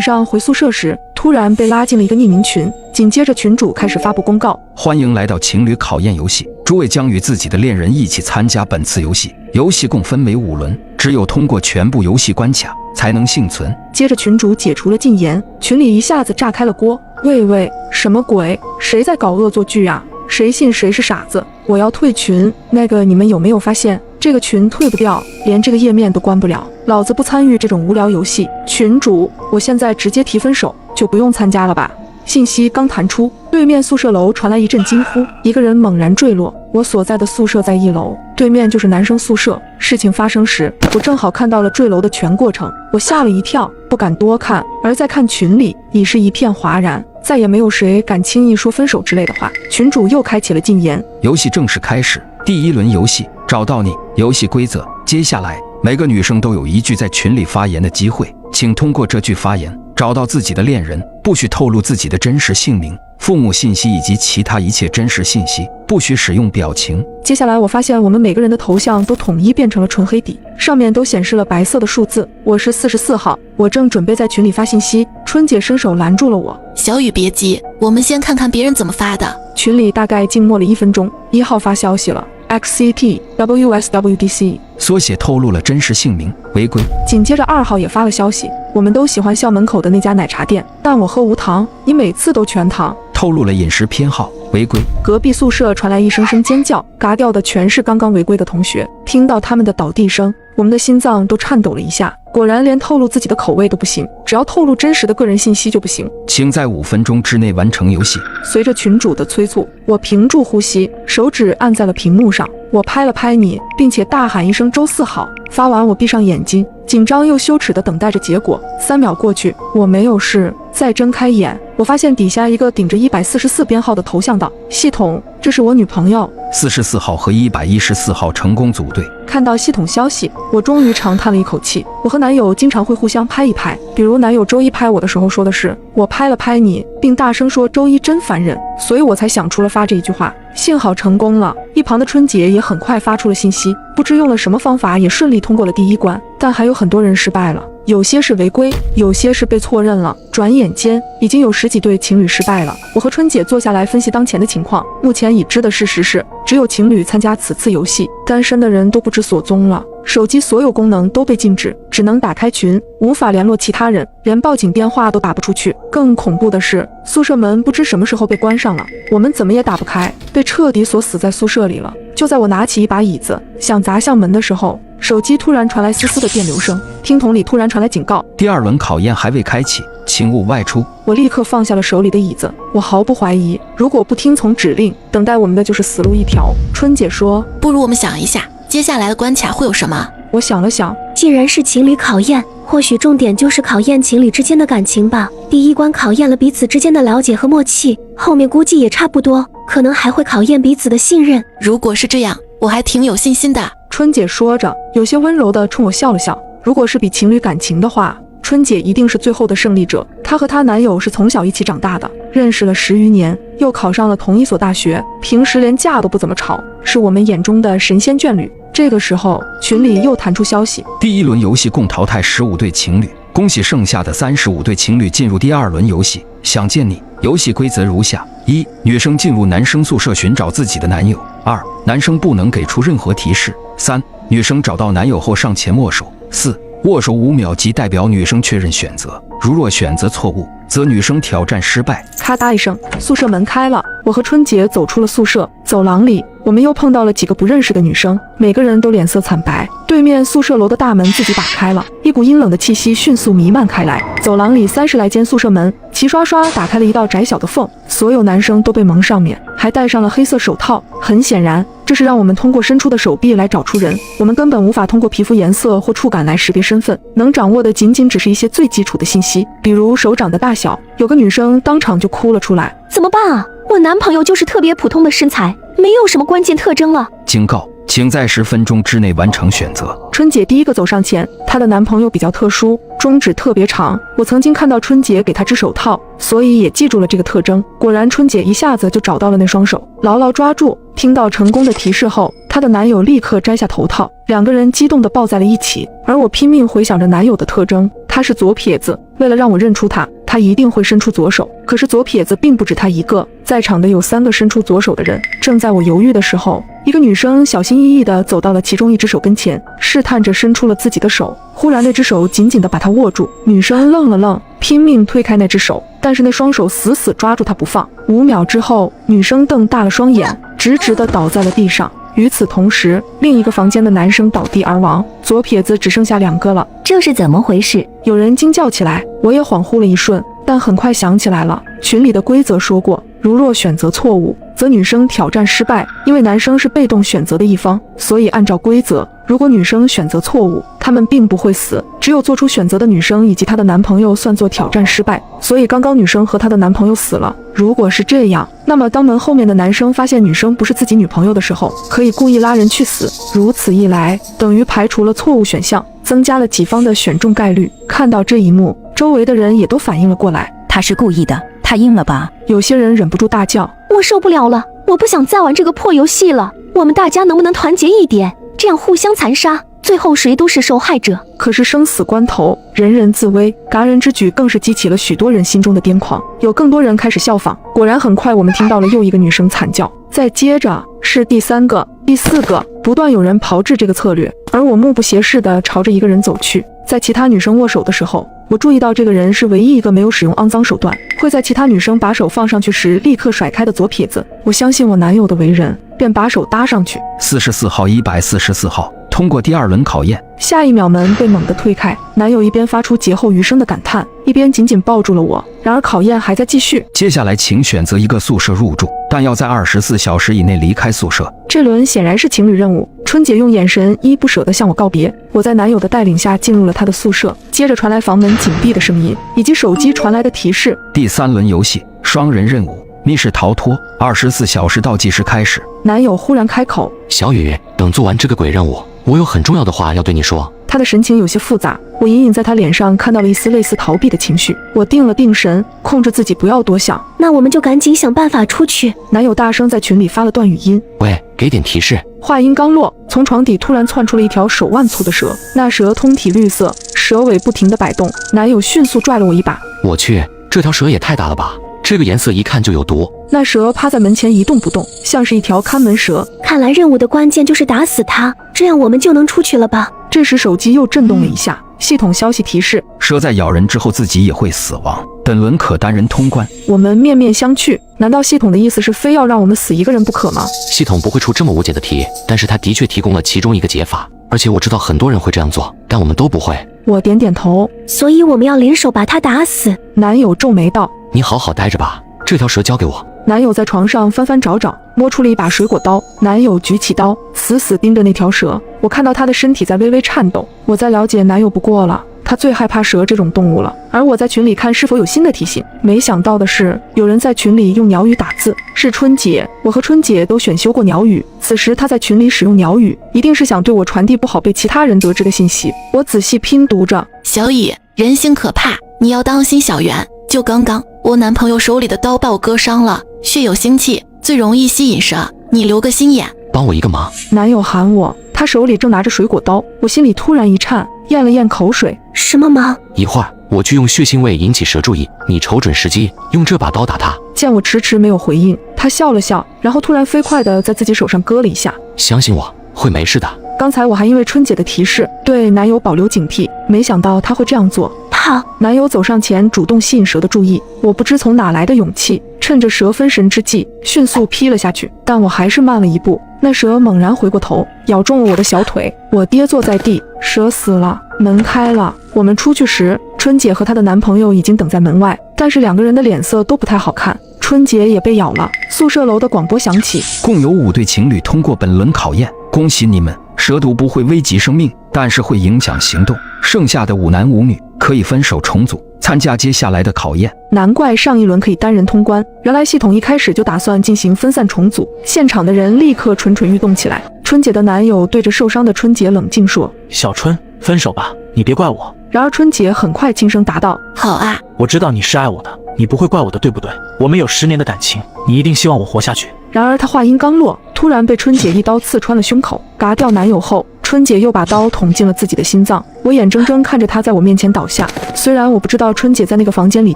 上回宿舍时，突然被拉进了一个匿名群，紧接着群主开始发布公告：欢迎来到情侣考验游戏，诸位将与自己的恋人一起参加本次游戏。游戏共分为5轮，只有通过全部游戏关卡才能幸存。接着群主解除了禁言，群里一下子炸开了锅。喂，什么鬼？谁在搞恶作剧啊？谁信谁是傻子？我要退群。那个你们有没有发现，这个群退不掉，连这个页面都关不了？老子不参与这种无聊游戏。群主，我现在直接提分手，就不用参加了吧？信息刚弹出，对面宿舍楼传来一阵惊呼，一个人猛然坠落。我所在的宿舍在1楼，对面就是男生宿舍。事情发生时，我正好看到了坠楼的全过程，我吓了一跳，不敢多看。而在看群里，已是一片哗然，再也没有谁敢轻易说分手之类的话。群主又开启了禁言。游戏正式开始，第1轮游戏，找到你。游戏规则：接下来每个女生都有1句在群里发言的机会，请通过这句发言找到自己的恋人，不许透露自己的真实姓名、父母信息以及其他一切真实信息，不许使用表情。接下来我发现我们每个人的头像都统一变成了纯黑底，上面都显示了白色的数字。我是44号，我正准备在群里发信息，春姐伸手拦住了我。小雨别急，我们先看看别人怎么发的。群里大概静默了1分钟，1号发消息了。XCT WSWDC 缩写透露了真实姓名，违规。紧接着2号也发了消息，我们都喜欢校门口的那家奶茶店，但我喝无糖，你每次都全糖。透露了饮食偏好，违规。隔壁宿舍传来一声声尖叫，嘎掉的全是刚刚违规的同学。听到他们的倒地声，我们的心脏都颤抖了一下。果然连透露自己的口味都不行，只要透露真实的个人信息就不行。请在5分钟之内完成游戏。随着群主的催促，我屏住呼吸，手指按在了屏幕上。我拍了拍你，并且大喊一声周4号。发完我闭上眼睛，紧张又羞耻地等待着结果。3秒过去，我没有事。再睁开眼，我发现底下一个顶着144编号的头像道：系统，这是我女朋友。44号和114号成功组队。看到系统消息，我终于长叹了一口气。我和男友经常会互相拍一拍，比如男友周一拍我的时候说的是我拍了拍你，并大声说周一真烦人，所以我才想出了发这一句话。幸好成功了。一旁的春姐也很快发出了信息，不知用了什么方法也顺利通过了第1关，但还有很多人失败了，有些是违规，有些是被错认了。转眼间已经有10几对情侣失败了。我和春姐坐下来分析当前的情况，目前已知的事实是，只有情侣参加此次游戏，单身的人都不知所踪了。手机所有功能都被禁止，只能打开群，无法联络其他人，连报警电话都打不出去。更恐怖的是，宿舍门不知什么时候被关上了，我们怎么也打不开，被彻底锁死在宿舍里了。就在我拿起一把椅子想砸向门的时候，手机突然传来丝丝的电流声，听筒里突然传来警告：第2轮考验还未开启，请勿外出。我立刻放下了手里的椅子，我毫不怀疑，如果不听从指令，等待我们的就是死路一条。春姐说：不如我们想一下，接下来的关卡会有什么？我想了想，既然是情侣考验，或许重点就是考验情侣之间的感情吧。第1关考验了彼此之间的了解和默契，后面估计也差不多，可能还会考验彼此的信任。如果是这样，我还挺有信心的。春姐说着，有些温柔地冲我笑了笑。如果是比情侣感情的话，春姐一定是最后的胜利者。她和她男友是从小一起长大的，认识了10余年，又考上了同一所大学，平时连架都不怎么吵，是我们眼中的神仙眷侣。这个时候，群里又弹出消息：第1轮游戏共淘汰15对情侣，恭喜剩下的35对情侣进入第2轮游戏，想见你。游戏规则如下：1. 女生进入男生宿舍寻找自己的男友； 2. 男生不能给出任何提示； 3. 女生找到男友后上前握手； 4. 握手5秒即代表女生确认选择，如若选择错误，则女生挑战失败。咔嗒一声，宿舍门开了，我和春姐走出了宿舍。走廊里，我们又碰到了几个不认识的女生，每个人都脸色惨白。对面宿舍楼的大门自己打开了，一股阴冷的气息迅速弥漫开来。走廊里30来间宿舍门齐刷刷打开了一道窄小的缝，所有男生都被蒙上面，还戴上了黑色手套。很显然，这是让我们通过伸出的手臂来找出人，我们根本无法通过皮肤颜色或触感来识别身份，能掌握的仅仅只是一些最基础的信息，比如手掌的大小。有个女生当场就哭了出来：怎么办啊？我男朋友就是特别普通的身材，没有什么关键特征了。警告，请在10分钟之内完成选择。春姐第一个走上前，她的男朋友比较特殊，中指特别长。我曾经看到春姐给他织手套，所以也记住了这个特征。果然，春姐一下子就找到了那双手，牢牢抓住。听到成功的提示后，她的男友立刻摘下头套，两个人激动地抱在了一起。而我拼命回想着男友的特征，他是左撇子，为了让我认出他，他一定会伸出左手。可是左撇子并不止他一个，在场的有3个伸出左手的人。正在我犹豫的时候，一个女生小心翼翼地走到了其中一只手跟前，试探着伸出了自己的手。忽然那只手紧紧地把她握住，女生愣了愣，拼命推开那只手，但是那双手死死抓住她不放。5秒之后，女生瞪大了双眼，直直地倒在了地上。与此同时，另一个房间的男生倒地而亡，左撇子只剩下2个了。这是怎么回事？有人惊叫起来，我也恍惚了一瞬，但很快想起来了，群里的规则说过，如若选择错误，则女生挑战失败。因为男生是被动选择的一方，所以按照规则，如果女生选择错误，他们并不会死，只有做出选择的女生以及她的男朋友算作挑战失败。所以刚刚女生和她的男朋友死了。如果是这样，那么当门后面的男生发现女生不是自己女朋友的时候，可以故意拉人去死。如此一来，等于排除了错误选项，增加了己方的选中概率。看到这一幕，周围的人也都反应了过来。他是故意的，他阴了吧？有些人忍不住大叫：我受不了了，我不想再玩这个破游戏了，我们大家能不能团结一点，这样互相残杀，最后谁都是受害者。可是生死关头，人人自危，嘎人之举更是激起了许多人心中的癫狂，有更多人开始效仿。果然很快我们听到了又一个女生惨叫，再接着是第3个、第4个，不断有人炮制这个策略，而我目不斜视地朝着一个人走去。在其他女生握手的时候，我注意到这个人是唯一一个没有使用肮脏手段，会在其他女生把手放上去时立刻甩开的左撇子。我相信我男友的为人，便把手搭上去。44号144号通过第2轮考验。下一秒门被猛地推开，男友一边发出劫后余生的感叹，一边紧紧抱住了我。然而考验还在继续。接下来请选择一个宿舍入住，但要在24小时以内离开宿舍。这轮显然是情侣任务。春姐用眼神依依不舍地向我告别。我在男友的带领下进入了他的宿舍，接着传来房门紧闭的声音，以及手机传来的提示。第3轮游戏双人任务密室逃脱，24小时倒计时开始。男友忽然开口：小雨，等做完这个鬼任务，我有很重要的话要对你说。他的神情有些复杂，我隐隐在他脸上看到了一丝类似逃避的情绪。我定了定神，控制自己不要多想。那我们就赶紧想办法出去。男友大声在群里发了段语音：喂，给点提示。话音刚落，从床底突然窜出了一条手腕粗的蛇，那蛇通体绿色，蛇尾不停地摆动。男友迅速拽了我一把。我去，这条蛇也太大了吧，这个颜色一看就有毒。那蛇趴在门前一动不动，像是一条看门蛇。看来任务的关键就是打死它，这样我们就能出去了吧。这时手机又震动了一下，系统消息提示：蛇在咬人之后自己也会死亡，本轮可单人通关。我们面面相觑，难道系统的意思是非要让我们死一个人不可吗？系统不会出这么无解的题，但是它的确提供了其中一个解法，而且我知道很多人会这样做，但我们都不会。我点点头。所以我们要联手把它打死。男友皱眉道：你好好待着吧，这条蛇交给我。男友在床上翻翻找找，摸出了一把水果刀。男友举起刀，死死盯着那条蛇。我看到他的身体在微微颤抖。我在了解男友不过了，他最害怕蛇这种动物了。而我在群里看是否有新的提醒，没想到的是，有人在群里用鸟语打字，是春姐。我和春姐都选修过鸟语，此时她在群里使用鸟语，一定是想对我传递不好被其他人得知的信息。我仔细拼读着：小雨，人心可怕，你要当心小圆。就刚刚，我男朋友手里的刀把我割伤了，血有腥气，最容易吸引蛇，你留个心眼。帮我一个忙。男友喊我，他手里正拿着水果刀，我心里突然一颤，咽了咽口水。什么忙？一会儿我去用血腥味引起蛇注意，你瞅准时机，用这把刀打他。见我迟迟没有回应，他笑了笑，然后突然飞快地在自己手上割了一下。相信我，会没事的。刚才我还因为春姐的提示对男友保留警惕，没想到他会这样做。好，男友走上前，主动吸引蛇的注意。我不知从哪来的勇气，趁着蛇分神之际，迅速劈了下去。但我还是慢了一步，那蛇猛然回过头，咬中了我的小腿。我跌坐在地，蛇死了。门开了，我们出去时，春姐和她的男朋友已经等在门外，但是2个人的脸色都不太好看。春姐也被咬了。宿舍楼的广播响起，共有5对情侣通过本轮考验，恭喜你们！蛇毒不会危及生命，但是会影响行动。剩下的5男5女可以分手重组，参加接下来的考验。难怪上一轮可以单人通关，原来系统一开始就打算进行分散重组。现场的人立刻蠢蠢欲动起来。春姐的男友对着受伤的春姐冷静说：小春，分手吧，你别怪我。然而春姐很快轻声答道：好啊，我知道你是爱我的，你不会怪我的，对不对？我们有10年的感情，你一定希望我活下去。然而他话音刚落，突然被春姐一刀刺穿了胸口。嘎掉男友后，春姐又把刀捅进了自己的心脏，我眼睁睁看着她在我面前倒下。虽然我不知道春姐在那个房间里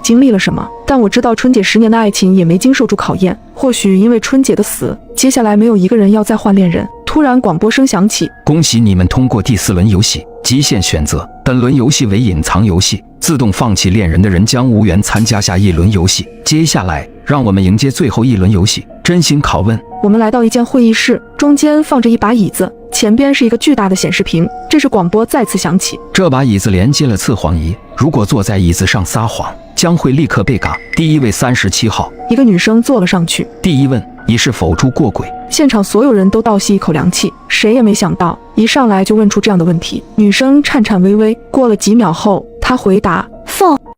经历了什么，但我知道春姐10年的爱情也没经受住考验。或许因为春姐的死，接下来没有一个人要再换恋人。突然广播声响起，恭喜你们通过第4轮游戏，极限选择。本轮游戏为隐藏游戏，自动放弃恋人的人将无缘参加下一轮游戏。接下来，让我们迎接最后一轮游戏——真心拷问。我们来到一间会议室，中间放着一把椅子，前边是一个巨大的显示屏。这时广播再次响起，这把椅子连接了测谎仪，如果坐在椅子上撒谎，将会立刻被赶。第一位37号，一个女生坐了上去。第一问：你是否出过轨？现场所有人都倒吸一口凉气，谁也没想到一上来就问出这样的问题。女生颤颤巍巍，过了几秒后，她回答：否。